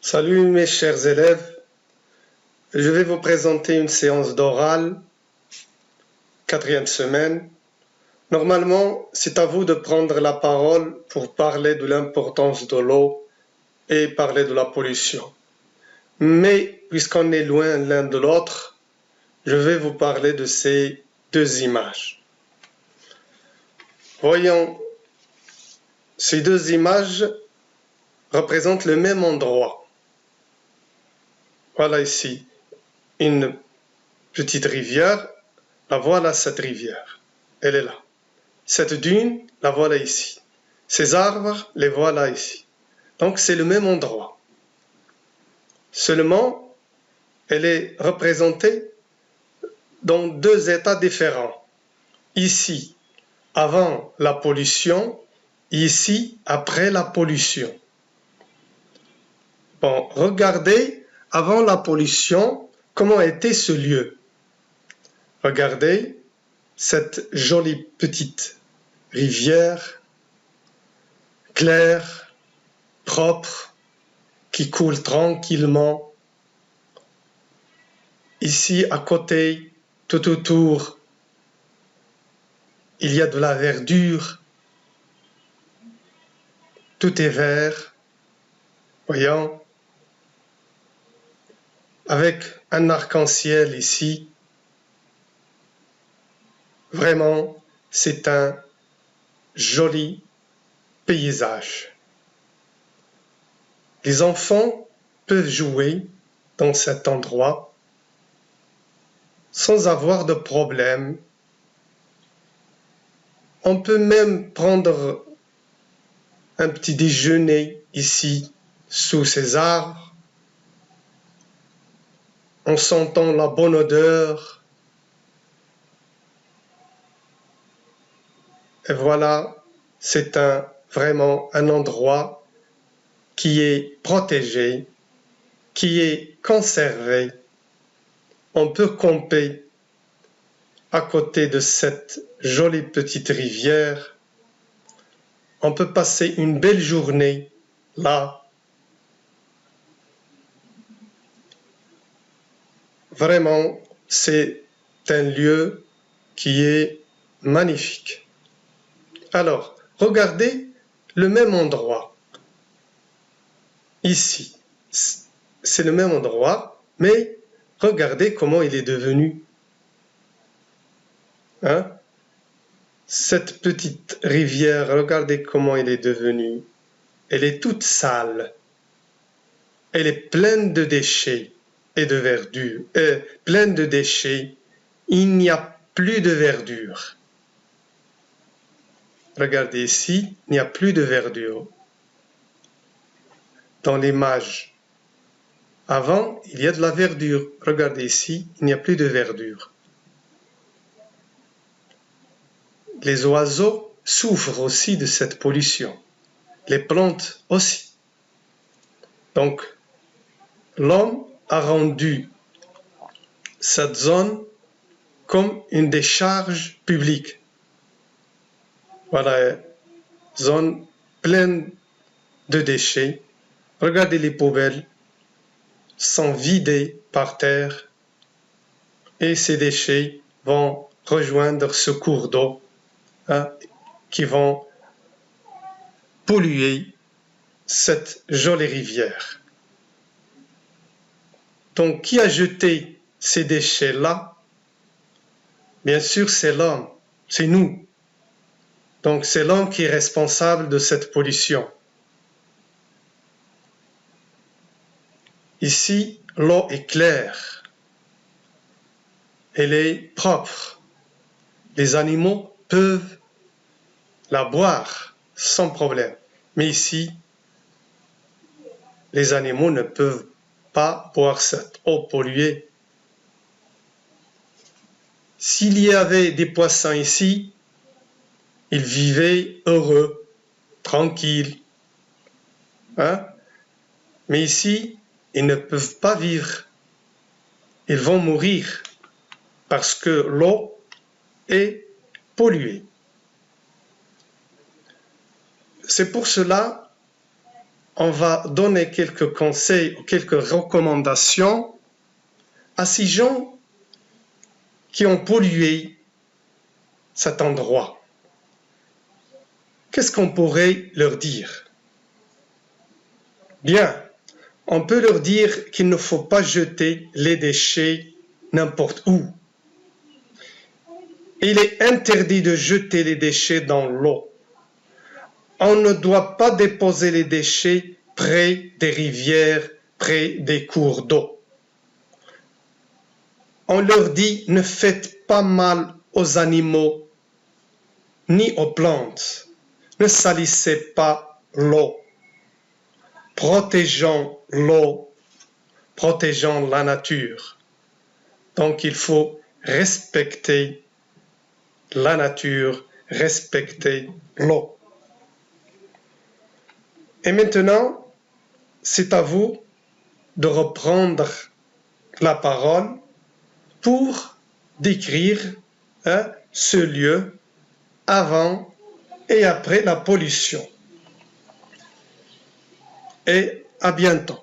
Salut mes chers élèves, je vais vous présenter une séance d'oral, 4e semaine. Normalement, c'est à vous de prendre la parole pour parler de l'importance de l'eau et parler de la pollution. Mais puisqu'on est loin l'un de l'autre, je vais vous parler de ces deux images. Voyons, ces deux images représentent le même endroit. Voilà ici une petite rivière. La voilà cette rivière. Elle est là. Cette dune, la voilà ici. Ces arbres, les voilà ici. Donc c'est le même endroit. Seulement, elle est représentée dans deux états différents. Ici, avant la pollution, ici, après la pollution. Bon, regardez, avant la pollution, comment était ce lieu. Regardez cette jolie petite rivière, claire, propre, qui coule tranquillement. Ici, à côté, tout autour, il y a de la verdure. Tout est vert. Voyons, avec un arc-en-ciel ici. Vraiment, c'est un joli paysage. Les enfants peuvent jouer dans cet endroit sans avoir de problème. On peut même prendre un petit déjeuner ici, sous ces arbres, en sentant la bonne odeur. Et voilà, c'est vraiment un endroit qui est protégé, qui est conservé. On peut camper à côté de cette jolie petite rivière. On peut passer une belle journée là. Vraiment, c'est un lieu qui est magnifique. Alors, regardez le même endroit. Ici, c'est le même endroit, mais regardez comment il est devenu. Cette petite rivière, regardez comment elle est devenue. Elle est toute sale. Elle est pleine de déchets et de verdure. Pleine de déchets. Il n'y a plus de verdure. Regardez ici, il n'y a plus de verdure. Dans l'image, avant, il y a de la verdure. Regardez ici, il n'y a plus de verdure. Les oiseaux souffrent aussi de cette pollution. Les plantes aussi. Donc, l'homme a rendu cette zone comme une décharge publique. Voilà, zone pleine de déchets. Regardez les poubelles sont vidées par terre et ces déchets vont rejoindre ce cours d'eau qui vont polluer cette jolie rivière. Donc, qui a jeté ces déchets-là? Bien sûr, c'est l'homme, c'est nous. Donc, c'est l'homme qui est responsable de cette pollution. Ici, l'eau est claire. Elle est propre. Les animaux peuvent la boire sans problème. Mais ici, les animaux ne peuvent pas boire cette eau polluée. S'il y avait des poissons ici, ils vivaient heureux, tranquilles. Mais ici, ils ne peuvent pas vivre. Ils vont mourir parce que l'eau est polluée. C'est pour cela on va donner quelques conseils ou quelques recommandations à ces gens qui ont pollué cet endroit. Qu'est-ce qu'on pourrait leur dire? Bien, on peut leur dire qu'il ne faut pas jeter les déchets n'importe où. Il est interdit de jeter les déchets dans l'eau. On ne doit pas déposer les déchets près des rivières, près des cours d'eau. On leur dit ne faites pas mal aux animaux ni aux plantes. Ne salissez pas l'eau. Protégeons l'eau, protégeons la nature. Donc il faut respecter la nature, respecter l'eau. Et maintenant, c'est à vous de reprendre la parole pour décrire ce lieu avant et après la pollution. Et à bientôt.